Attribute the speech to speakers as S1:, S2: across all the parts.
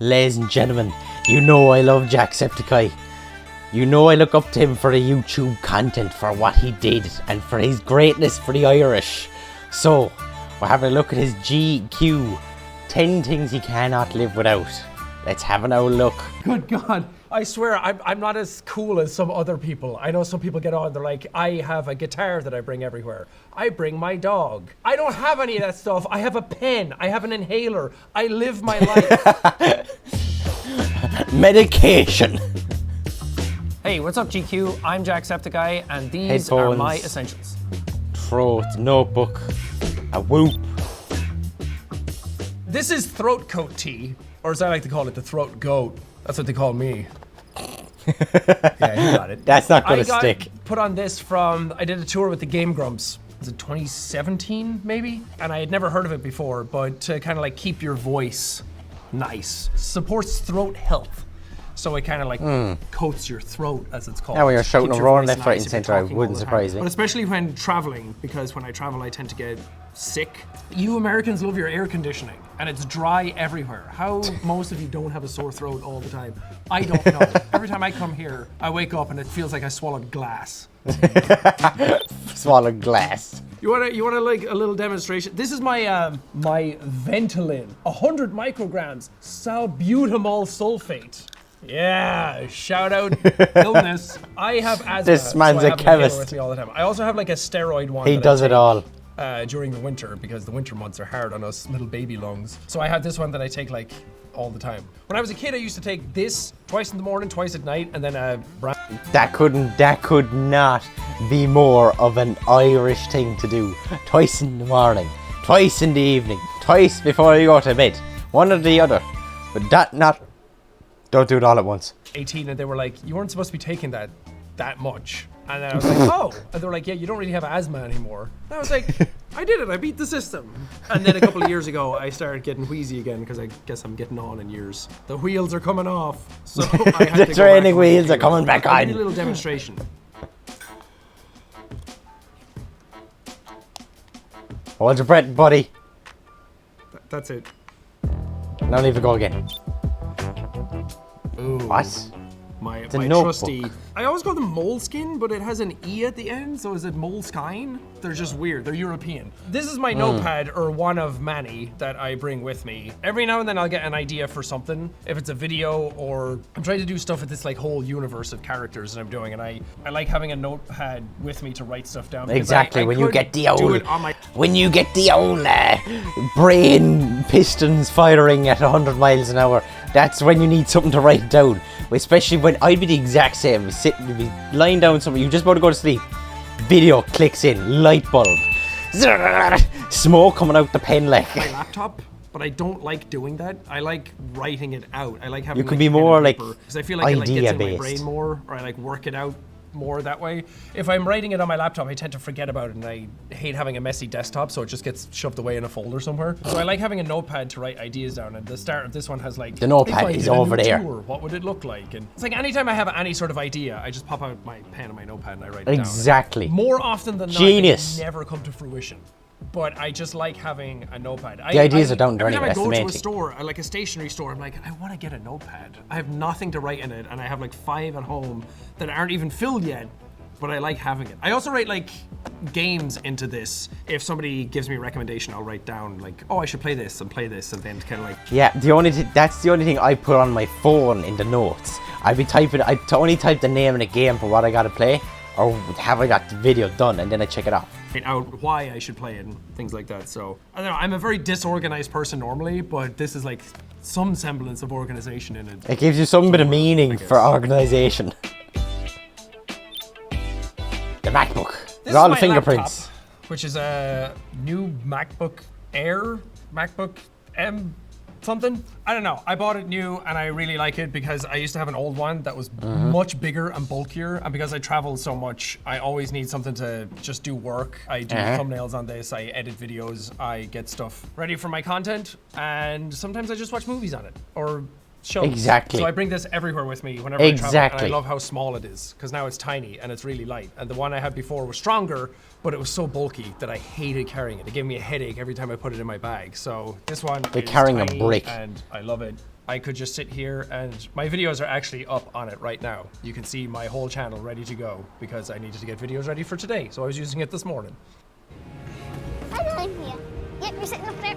S1: Ladies and gentlemen, you know I love Jacksepticeye. You know I look up to him for the YouTube content, for what he did, and for his greatness for the Irish. So, we're having a look at his GQ, 10 things he cannot live without. Let's have an old look.
S2: Good God. I swear, I'm not as cool as some other people. I know some people get on, they're like, I have a guitar that I bring everywhere. I bring my dog. I don't have any of that stuff. I have a pen. I have an inhaler. I live my life.
S1: Medication.
S2: Hey, what's up, GQ? I'm Jacksepticeye, and these
S1: Headphones,
S2: are my essentials.
S1: Throat, notebook, a whoop.
S2: This is throat coat tea, or as I like to call it, the throat goat. That's what they call me. Yeah, you got it.
S1: That's not gonna stick.
S2: Put on this from, I did a tour with the Game Grumps. Was it 2017, maybe? And I had never heard of it before, but to kind of like keep your voice nice. Supports throat health. So it kind of like coats your throat, as it's called.
S1: Now when you're shouting
S2: Keeps
S1: and
S2: your
S1: roaring
S2: voice
S1: left, right,
S2: nice
S1: and
S2: if you're
S1: centre, it
S2: talking
S1: wouldn't
S2: all the
S1: surprise
S2: time.
S1: me.
S2: But especially when traveling, because when I travel, I tend to get sick. You Americans love your air conditioning, and it's dry everywhere. How most of you don't have a sore throat all the time, I don't know. Every time I come here, I wake up and it feels like I swallowed glass.
S1: Swallowed glass.
S2: You wanna like a little demonstration? This is my my Ventolin, 100 micrograms, salbutamol sulfate. Yeah, shout out illness. I have asthma.
S1: This man's
S2: so I
S1: a
S2: have an inhaler
S1: chemist.
S2: with me all the time. I also have like a steroid one.
S1: He
S2: that
S1: does
S2: I
S1: it
S2: take,
S1: all.
S2: during the winter, because the winter months are hard on us little baby lungs. So I have this one that I take like all the time. When I was a kid, I used to take this twice in the morning, twice at night, and then
S1: That could not be more of an Irish thing to do. Twice in the morning, twice in the evening, twice before you go to bed. One or the other. But don't do it all at once.
S2: 18, and they were like, you weren't supposed to be taking that much. And then I was like, oh. And they were like, yeah, you don't really have asthma anymore. And I was like, I did it, I beat the system. And then a couple of years ago, I started getting wheezy again, because I guess I'm getting on in years. The wheels are coming off. So I had
S1: The training wheels are coming back
S2: I did
S1: on.
S2: a little demonstration.
S1: Hold your breath, buddy.
S2: That's it.
S1: Don't even go again.
S2: Ooh.
S1: What?
S2: My
S1: a
S2: trusty.
S1: notebook.
S2: I always call them moleskin, but it has an E at the end, so is it moleskine? They're just weird. They're European. This is my notepad, or one of many that I bring with me. Every now and then I'll get an idea for something. If it's a video, or I'm trying to do stuff with this like whole universe of characters that I'm doing, and I like having a notepad with me to write stuff down.
S1: Exactly. When you get the old,
S2: my
S1: brain pistons firing at 100 miles an hour, that's when you need something to write down. Especially when I'd be the exact same. You'd be lying down somewhere, you're just about to go to sleep. Video clicks in, light bulb. Smoke coming out the pen like.
S2: my laptop, but I don't like doing that. I like writing it out. I like having.
S1: You could
S2: like,
S1: be
S2: pen and
S1: more like
S2: paper, because I feel like it like, gets in my
S1: idea-based.
S2: brain more, or I like work it out more that way. If I'm writing it on my laptop, I tend to forget about it, and I hate having a messy desktop, so it just gets shoved away in a folder somewhere. So I like having a notepad to write ideas down, and the start of this one has like,
S1: The notepad
S2: if I
S1: is
S2: did a
S1: over
S2: new
S1: there.
S2: tour, what would it look like? And it's like anytime I have any sort of idea, I just pop out my pen and my notepad and I write it down.
S1: Exactly.
S2: More often than not,
S1: Genius.
S2: they never come to fruition. But I just like having a notepad.
S1: The ideas are down there
S2: every time
S1: anyway,
S2: I
S1: that's
S2: go
S1: the
S2: to
S1: main
S2: a
S1: thing.
S2: store, like a stationery store, I'm like, I want to get a notepad. I have nothing to write in it, and I have like 5 at home that aren't even filled yet, but I like having it. I also write like games into this. If somebody gives me a recommendation, I'll write down like, oh, I should play this, and then kind of like.
S1: Yeah, that's the only thing I put on my phone in the notes. I'd only type the name of the game for what I gotta play, or have I got the video done, and then I check it out.
S2: Out why I should play it and things like that. So I don't know, I'm a very disorganized person normally, but this is like some semblance of organization in it.
S1: It gives you some bit of meaning for organization. The MacBook.
S2: This
S1: With all
S2: is
S1: the
S2: my
S1: fingerprints.
S2: laptop, which is a new MacBook Air, MacBook M something. I don't know. I bought it new and I really like it because I used to have an old one that was much bigger and bulkier, and because I travel so much, I always need something to just do work. I do thumbnails on this, I edit videos, I get stuff ready for my content, and sometimes I just watch movies on it or shows.
S1: Exactly.
S2: So I bring this everywhere with me whenever I travel, and
S1: Exactly.
S2: I love how small it is because now it's tiny and it's really light. And the one I had before was stronger, but it was so bulky that I hated carrying it. It gave me a headache every time I put it in my bag. So this one is
S1: carrying a
S2: tiny
S1: brick.
S2: and I love it. I could just sit here and my videos are actually up on it right now. You can see my whole channel ready to go because I needed to get videos ready for today. So I was using it this morning.
S3: I'm here. Yep, you're sitting up there.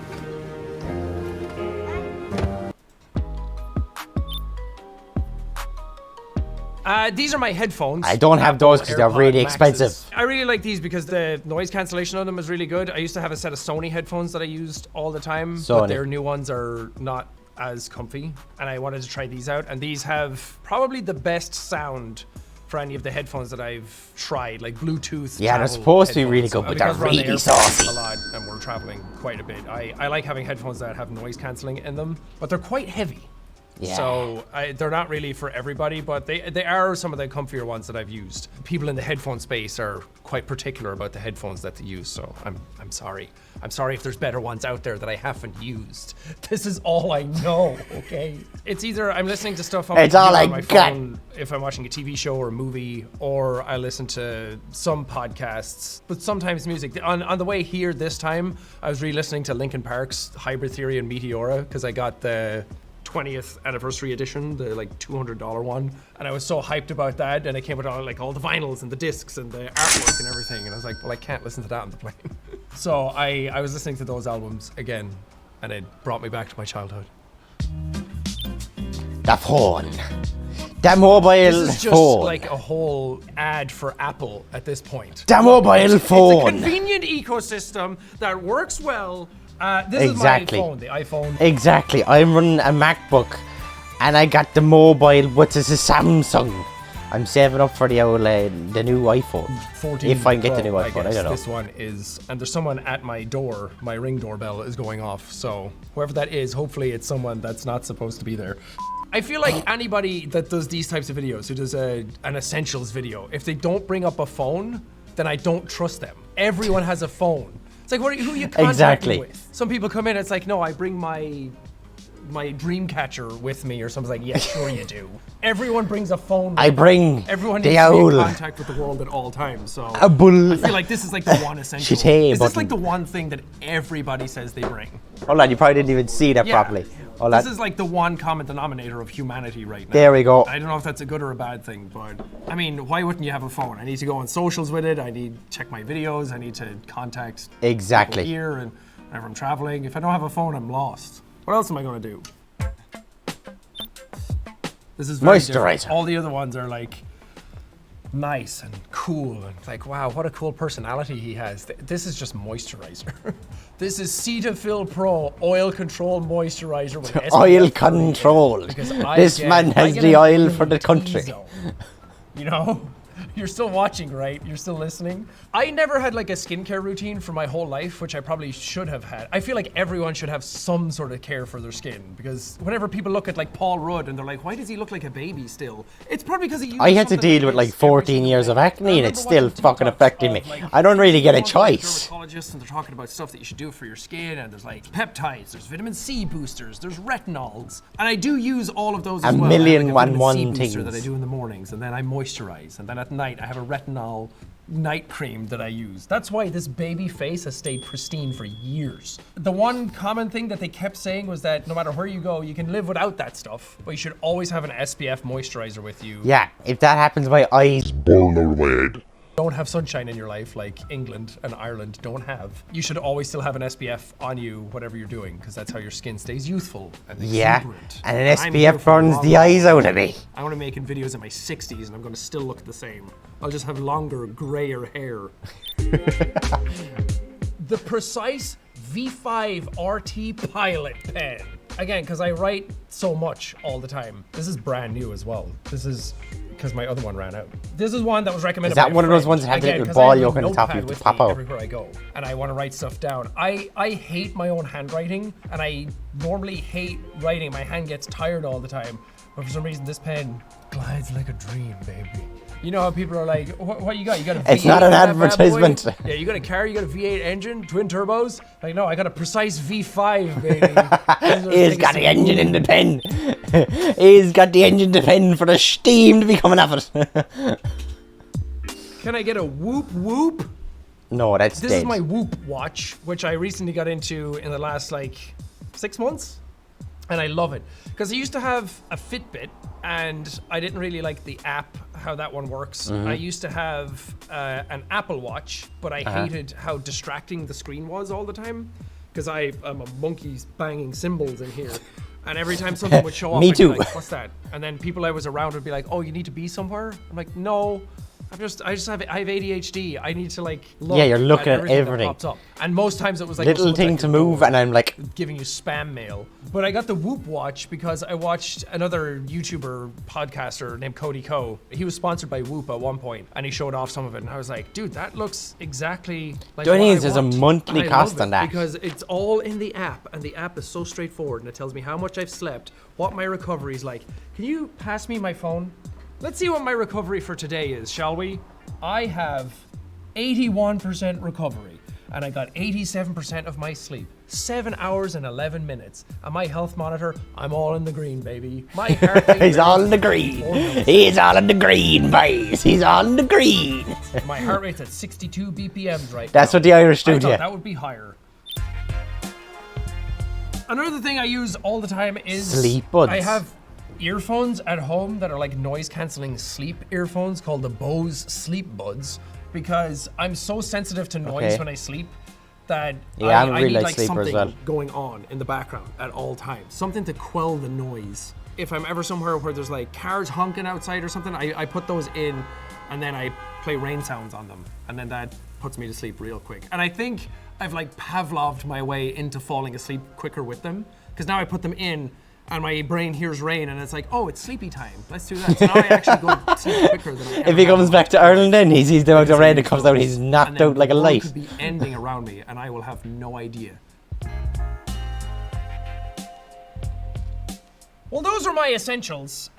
S2: These are my headphones.
S1: I don't have those because they're
S2: AirPod
S1: really
S2: Maxes.
S1: expensive.
S2: I really like these because the noise cancellation on them is really good. I used to have a set of Sony headphones that I used all the time, but their new ones are not as comfy, and I wanted to try these out. And these have probably the best sound for any of the headphones that I've tried, like Bluetooth.
S1: Yeah, they're supposed to be really
S2: headphones.
S1: good, but they're
S2: Because we're on the
S1: really
S2: airport
S1: saucy.
S2: a lot, and we're traveling quite a bit. I like having headphones that have noise cancelling in them, but they're quite heavy.
S1: Yeah.
S2: So they're not really for everybody, but they are some of the comfier ones that I've used. People in the headphone space are quite particular about the headphones that they use, so I'm sorry. I'm sorry if there's better ones out there that I haven't used. This is all I know, okay? It's either I'm listening to stuff on, my phone if I'm watching a TV show or a movie, or I listen to some podcasts, but sometimes music. On the way here this time, I was re-listening to Linkin Park's Hybrid Theory and Meteora because I got the 20th anniversary edition, the like $200 one, and I was so hyped about that, and it came with all like all the vinyls and the discs and the artwork and everything, and I was like, well, I can't listen to that on the plane. So I was listening to those albums again, and it brought me back to my childhood.
S1: The phone. The mobile
S2: This is just
S1: phone.
S2: like a whole ad for Apple at this point.
S1: The mobile phone.
S2: It's a convenient ecosystem that works well. This
S1: Exactly.
S2: is my phone, the iPhone.
S1: Exactly. I'm running a MacBook, and I got the mobile, which is a Samsung. I'm saving up for the old, the new iPhone.
S2: 14
S1: If I can get
S2: Pro,
S1: the new iPhone, I don't know.
S2: This one is, and there's someone at my door. My Ring doorbell is going off. So whoever that is, hopefully it's someone that's not supposed to be there. I feel like anybody that does these types of videos, who does an essentials video, if they don't bring up a phone, then I don't trust them. Everyone has a phone. It's like, who are you contacting
S1: Exactly.
S2: with? Some people come in, it's like, no, I bring my dream catcher with me, or something's like, yeah, sure you do. Everyone brings a phone.
S1: I bring
S2: Everyone
S1: the
S2: needs to be
S1: owl.
S2: in contact with the world at all times. So
S1: A bull.
S2: I feel like this is like the one essential.
S1: Shitty
S2: Is this
S1: button.
S2: like the one thing that everybody says they bring?
S1: Hold on, you probably didn't even see that properly. Hold on.
S2: This is like the one common denominator of humanity right now.
S1: There we go.
S2: I don't know if that's a good or a bad thing, but I mean, why wouldn't you have a phone? I need to go on socials with it. I need to check my videos. I need to contact
S1: Exactly.
S2: people here, and whenever I'm traveling. If I don't have a phone, I'm lost. What else am I going to do? This is very different.
S1: Moisturizer.
S2: All the other ones are like nice and cool and like, wow, what a cool personality he has. This is just moisturizer. This is Cetaphil Pro Oil Control Moisturizer with SPF
S1: Oil
S2: 30.
S1: control.
S2: Because
S1: This man
S2: I
S1: has
S2: get
S1: the
S2: a
S1: oil for the country.
S2: T-zone. You know? You're still watching, right? You're still listening? I never had like a skincare routine for my whole life, which I probably should have had. I feel like everyone should have some sort of care for their skin, because whenever people look at like Paul Rudd and they're like, why does he look like a baby still? It's probably because he uses
S1: I had to
S2: something
S1: deal
S2: that
S1: with like
S2: makes every
S1: 14
S2: single
S1: years of
S2: day.
S1: acne,
S2: I
S1: and
S2: remember
S1: it's still
S2: watching
S1: fucking
S2: TikToks
S1: affecting me.
S2: of, like,
S1: I don't really get a
S2: ones with, like,
S1: choice.
S2: dermatologists, and they're talking about stuff that you should do for your skin, and there's like peptides, there's vitamin C boosters, there's retinols, and I do use all of those as well.
S1: million
S2: I have like a vitamin
S1: one
S2: C booster
S1: things.
S2: that I do in the mornings, and then I moisturize, and then at night I have a retinol night cream that I use. That's why this baby face has stayed pristine for years. The one common thing that they kept saying was that no matter where you go, you can live without that stuff, but you should always have an SPF moisturizer with you.
S1: Yeah, if that happens, my eyes burn out of my head.
S2: Don't have sunshine in your life like England and Ireland don't have. You should always still have an SPF on you, whatever you're doing, because that's how your skin stays youthful and
S1: Yeah,
S2: exuberant.
S1: and an
S2: I'm here
S1: SPF
S2: for
S1: burns
S2: long
S1: the eyes
S2: haul.
S1: out of me.
S2: I want to make videos in my 60s and I'm going to still look the same. I'll just have longer, grayer hair. The Precise V5 RT Pilot Pen. Again, because I write so much all the time. This is brand new as well. This is because my other one ran out. This is one that was recommended.
S1: Is that
S2: by a
S1: one of those
S2: friend.
S1: ones that have the
S2: Again,
S1: little
S2: 'cause I
S1: ball
S2: have a
S1: yoke on the top you
S2: notepad
S1: have to
S2: with
S1: pop
S2: me
S1: out?
S2: everywhere I go, and I want to write stuff down. I hate my own handwriting, and I normally hate writing. My hand gets tired all the time, but for some reason this pen glides like a dream, baby. You know how people are like, what you got? You got a V8
S1: It's not an
S2: in that bad boy?
S1: advertisement.
S2: Yeah, you got a car, you got a V8 engine, twin turbos. Like, no, I got a Precise V5, baby.
S1: He's got the engine in the pen. He's got the engine in the pen for the steam to be coming off it.
S2: Can I get a Whoop Whoop?
S1: No, that's
S2: This
S1: dead.
S2: is my Whoop watch, which I recently got into in the last like 6 months. And I love it because I used to have a Fitbit and I didn't really like the app, how that one works. I used to have an Apple Watch, but I hated how distracting the screen was all the time because I'm a monkey banging cymbals in here. And every time something would show up,
S1: Me
S2: I'd
S1: too.
S2: be like, what's that? And then people I was around would be like, oh, you need to be somewhere? I'm like, no. I have ADHD. I need to like look
S1: Yeah, you're looking at
S2: everything that
S1: everything.
S2: pops up. And most times it was like
S1: Little thing to move, and I'm like,
S2: giving you spam mail. But I got the Whoop watch because I watched another YouTuber podcaster named Cody Ko. He was sponsored by Whoop at one point, and he showed off some of it, and I was like, dude, that looks exactly like what I want.
S1: there's a monthly
S2: And I
S1: cost
S2: love
S1: on
S2: it
S1: that.
S2: because it's all in the app, and the app is so straightforward, and it tells me how much I've slept, what my recovery is like. Can you pass me my phone? Let's see what my recovery for today is, shall we? I have 81% recovery, and I got 87% of my sleep. 7 hours and 11 minutes. And my health monitor, I'm all in the green, baby. My heart rate
S1: he's all in the green. He's all in the green, boys. He's all in the green.
S2: My heart rate's at 62 BPMs right
S1: That's
S2: now.
S1: what the Irish do
S2: I
S1: to
S2: thought
S1: you.
S2: that would be higher. Another thing I use all the time is
S1: Sleep buds.
S2: I have earphones at home that are like noise cancelling sleep earphones called the Bose Sleep Buds because I'm so sensitive to noise
S1: Okay.
S2: when I sleep that
S1: Yeah, I'm a
S2: I
S1: real
S2: need
S1: light
S2: like
S1: sleeper as
S2: something
S1: well.
S2: going on in the background at all times. Something to quell the noise. If I'm ever somewhere where there's like cars honking outside or something, I put those in and then I play rain sounds on them. And then that puts me to sleep real quick. And I think I've like Pavloved my way into falling asleep quicker with them because now I put them in and my brain hears rain and it's like, oh, it's sleepy time. Let's do that. So now I actually go to sleep quicker than I ever
S1: If he
S2: have.
S1: comes back to Ireland, then he sees the amount of rain that comes out, he's knocked
S2: And then
S1: out like a
S2: the world
S1: light.
S2: could be ending around me and I will have no idea. Well, those are my essentials.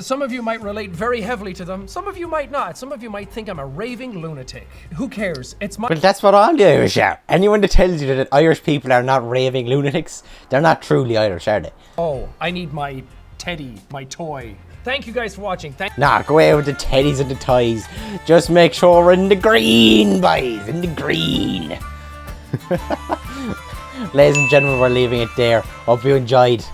S2: Some of you might relate very heavily to them. Some of you might not. Some of you might think I'm a raving lunatic. Who cares? It's my...
S1: But that's what all the Irish are. Anyone that tells you that Irish people are not raving lunatics, they're not truly Irish, are they?
S2: Oh, I need my teddy, my toy. Thank you guys for watching.
S1: Nah, go away with the teddies and the toys. Just make sure we're in the green, boys. In the green. Ladies and gentlemen, we're leaving it there. Hope you enjoyed.